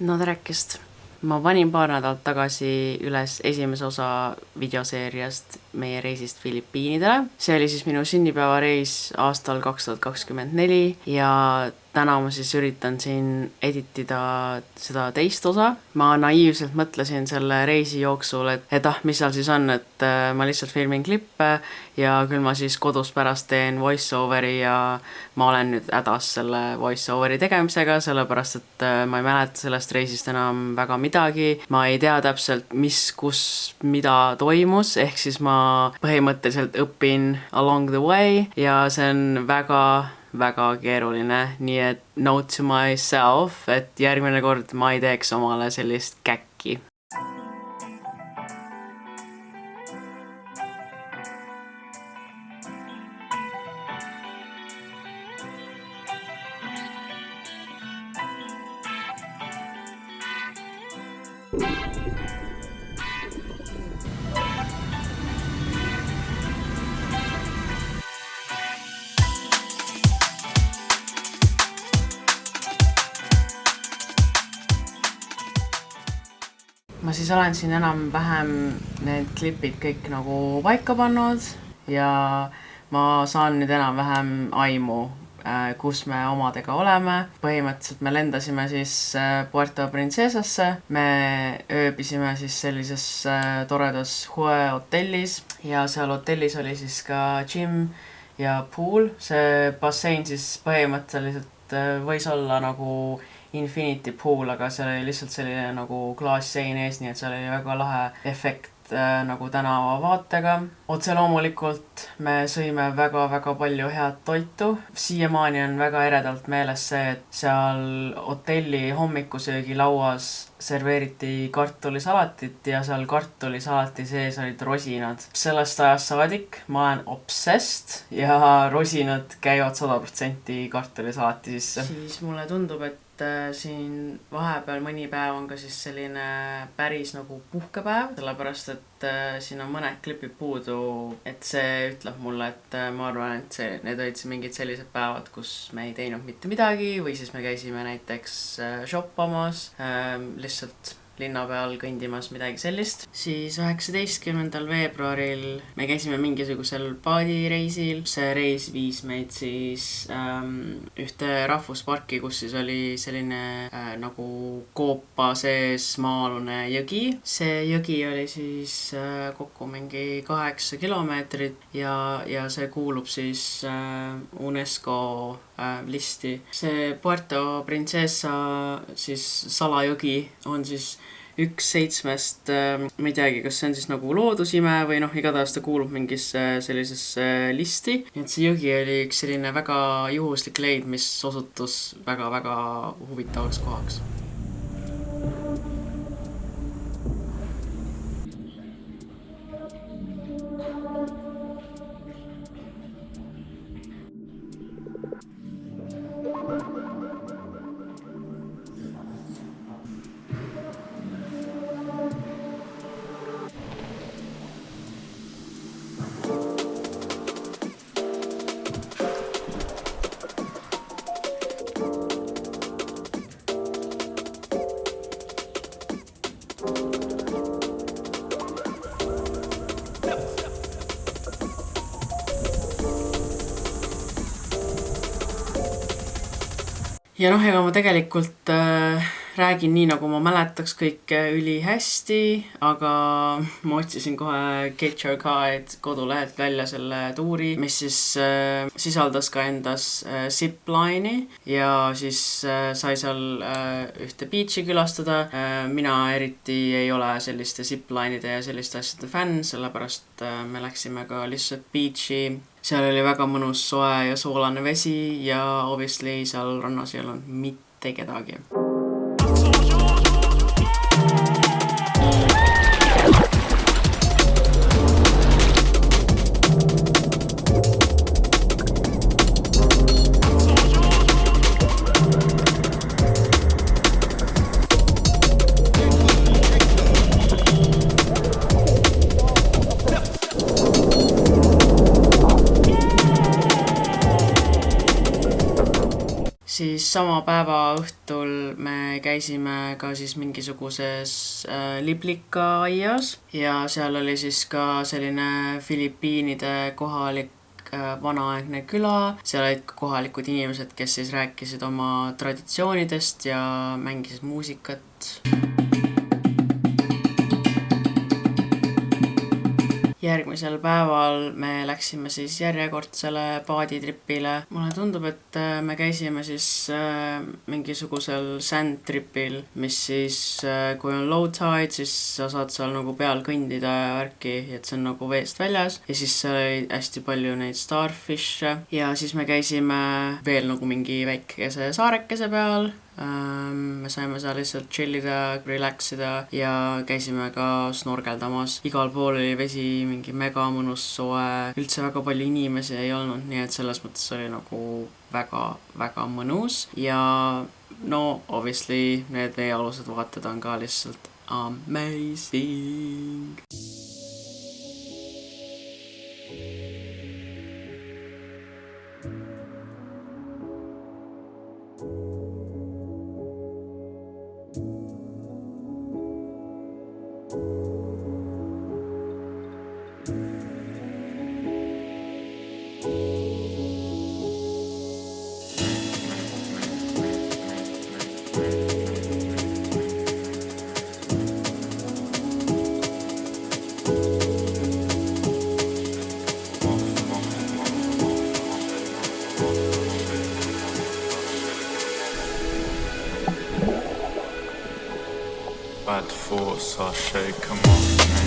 No terekest. Ma panin paar nädalat tagasi üles esimese osa videoseeriast meie reisist Filipiinidele. See oli siis minu sünnipäevareis aastal 2024 ja täna ma siis üritan siin editida seda teist osa. Ma naiivselt mõtlesin selle reisi jooksul, et mis seal siis on, et ma lihtsalt filmin klippe ja küll ma siis kodus pärast teen voice-overi ja ma olen nüüd hädas selle voice-overi tegemisega, sellepärast et ma ei mäleta sellest reisist enam väga midagi. Ma ei tea täpselt, kus, mida toimus, ehk siis ma põhimõtteliselt õpin along the way ja see on väga keeruline, nii et note to myself, et järgmine kord ma ei teeks omale sellist käkki. Ma siis olen siin enam-vähem need klipid kõik nagu paika pannud ja ma saan nüüd enam-vähem aimu, kus me omadega oleme. Põhimõtteliselt me lendasime siis Puerto Princesasse. Me ööbisime siis sellises toredas Hue hotellis ja seal hotellis oli siis ka gym ja pool. See bassein siis põhimõtteliselt võis olla nagu Infinity pool, aga seal oli lihtsalt selline nagu klaassein ees, nii et seal oli väga lahe efekt nagu tänava vaatega. Otse loomulikult me sõime väga palju head toitu. Siiamaani on väga eredalt meeles see, et seal hotelli hommikusöögi lauas serveeriti kartulisalatit ja seal kartulisalati sees olid rosinad. Sellest ajast saadik ma olen obsessed ja rosinad käivad 100% kartulisalati sisse. Siis mulle tundub, et siin vahepeal mõni päev on ka siis selline päris nagu puhkepäev, sellepärast et siin on mõned klipid puudu, et see ütleb mulle, et ma arvan, et need olid mingid sellised päevad, kus me ei teinud mitte midagi või siis me käisime näiteks shoppamas, lihtsalt linna peal kõndimas, midagi sellist. Siis 19. veebruaril me käisime mingisugusel paadireisil. See reis viis meid siis ühte rahvusparki, kus siis oli selline nagu koopa sees maa-alune jõgi. See jõgi oli siis kokku mingi 8 kilomeetrit ja see kuulub siis UNESCO listi. See Puerto Princesa siis salajõgi on siis 1/7 midagi, kas see on siis nagu loodusime või igatahes ta kuulub mingisse sellisesse listi. Nii et see jõgi oli üks selline väga juhuslik leid, mis osutus väga huvitavaks kohaks. Ja ega ma tegelikult räägin nii, nagu ma mäletaks kõike ülihästi, aga ma otsisin kohe Get Your Guide kodulehelt välja selle tuuri, mis siis sisaldas ka endas zipline'i ja siis sai seal ühte beach'i külastada. Mina eriti ei ole selliste zipline'ide ja selliste asjade fänn, sellepärast me läksime ka lihtsalt beach'i. Seal oli väga mõnus soe ja soolane vesi ja obviously seal rannas ei olnud mitte kedagi. siis sama päeva õhtul me käisime ka siis mingisuguses liblikaaias ja seal oli siis ka selline Filipiinide kohalik vanaaegne küla, seal olid ka kohalikud inimesed, kes siis rääkisid oma traditsioonidest ja mängisid muusikat. Järgmisel päeval me läksime siis järjekordsele paaditripile. Mulle tundub, et me käisime siis mingisugusel sandtripil, mis siis, kui on low tide, siis sa saad seal nagu peal kõndida ja värki, et see on nagu veest väljas. Ja siis seal oli hästi palju neid starfish'e ja siis me käisime veel nagu mingi väikese saarekese peal. Me saime seal lihtsalt chillida, relaxida ja käisime ka snorkeldamas. Igal pool oli vesi mingi mega mõnus soe, üldse väga palju inimesi ei olnud, nii et selles mõttes oli nagu väga mõnus ja no obviously need veealused vaated on ka lihtsalt amazing. Bad thoughts, I'll shake 'em off me.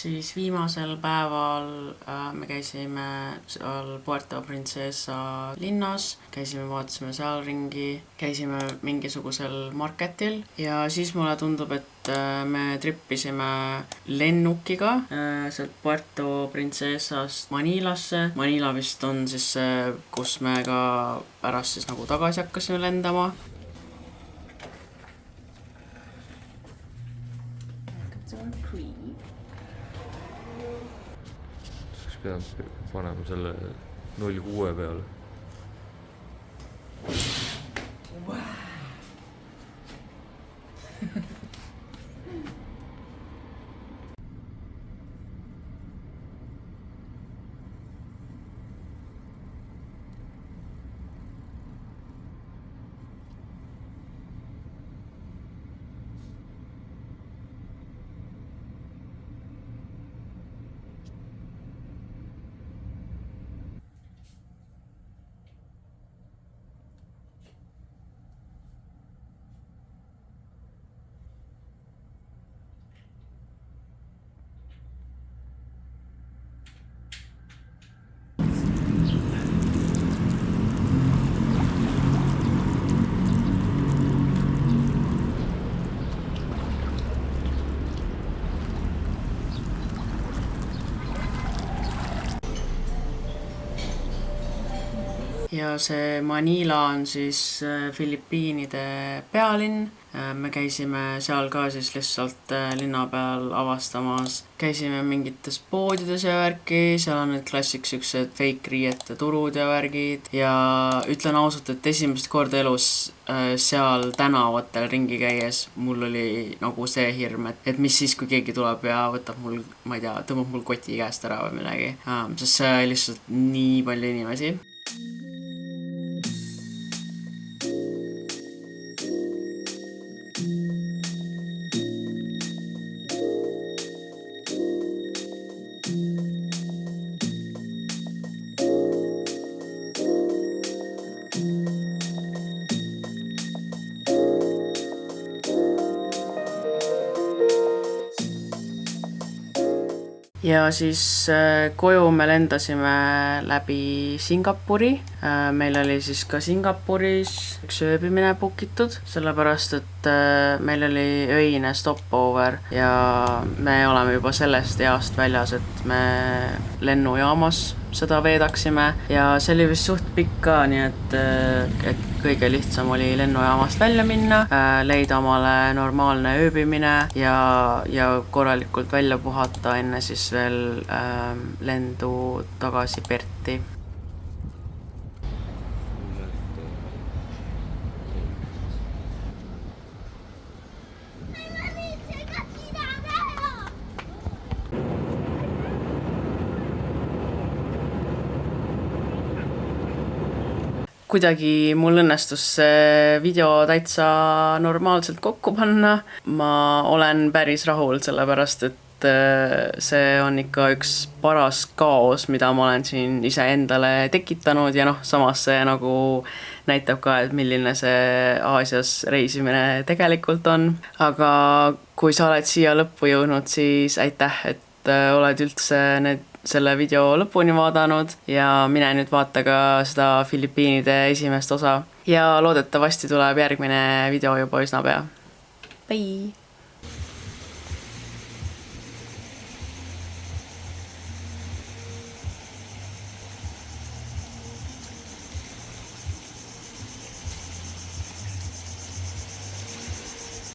Siis viimasel päeval me käisime seal Puerto Princesa linnas, vaatasime seal ringi, käisime mingisugusel marketil ja siis mulle tundub, et me trippisime lennukiga sealt Puerto Princesast Manilasse. Manila vist on siis see, kus me ka pärast siis nagu tagasi hakkasime lendama. Pean panema selle 0,6 peale. Wow. ja see Manila on siis Filipiinide pealinn. Me käisime seal ka siis lihtsalt linna peal avastamas. Käisime mingites poodides ja värki, seal on need klassiks siuksed fake riiete turud ja värgid ja ütlen ausalt, et esimest korda elus seal tänavatel ringi käies mul oli nagu see hirm, et mis siis, kui keegi tuleb ja võtab mul, ma ei tea, tõmbab mul koti käest ära või midagi, sest see oli lihtsalt nii palju inimesi. Ja siis koju me lendasime läbi Singapuri. Meil oli siis ka Singapuris üks ööbimine bookitud, sellepärast et meil oli öine stopover ja me oleme juba sellest east väljas, et me lennujaamas seda veedaksime ja see oli vist suht pikk ka, nii et kõige lihtsam oli lennujaamast välja minna, leida omale normaalne ööbimine ja korralikult välja puhata enne siis veel lendu tagasi Perthi. Kuidagi mul õnnestus see video täitsa normaalselt kokku panna. Ma olen päris rahul, sellepärast et see on ikka üks paras kaos, mida ma olen siin ise endale tekitanud ja samas see nagu näitab ka, et milline see Aasias reisimine tegelikult on. Aga kui sa oled siia lõppu jõudnud, siis aitäh, et oled üldse selle video lõpuni vaadanud ja mine nüüd vaata ka seda Filipiinide esimest osa ja loodetavasti tuleb järgmine video juba üsna pea. Bye!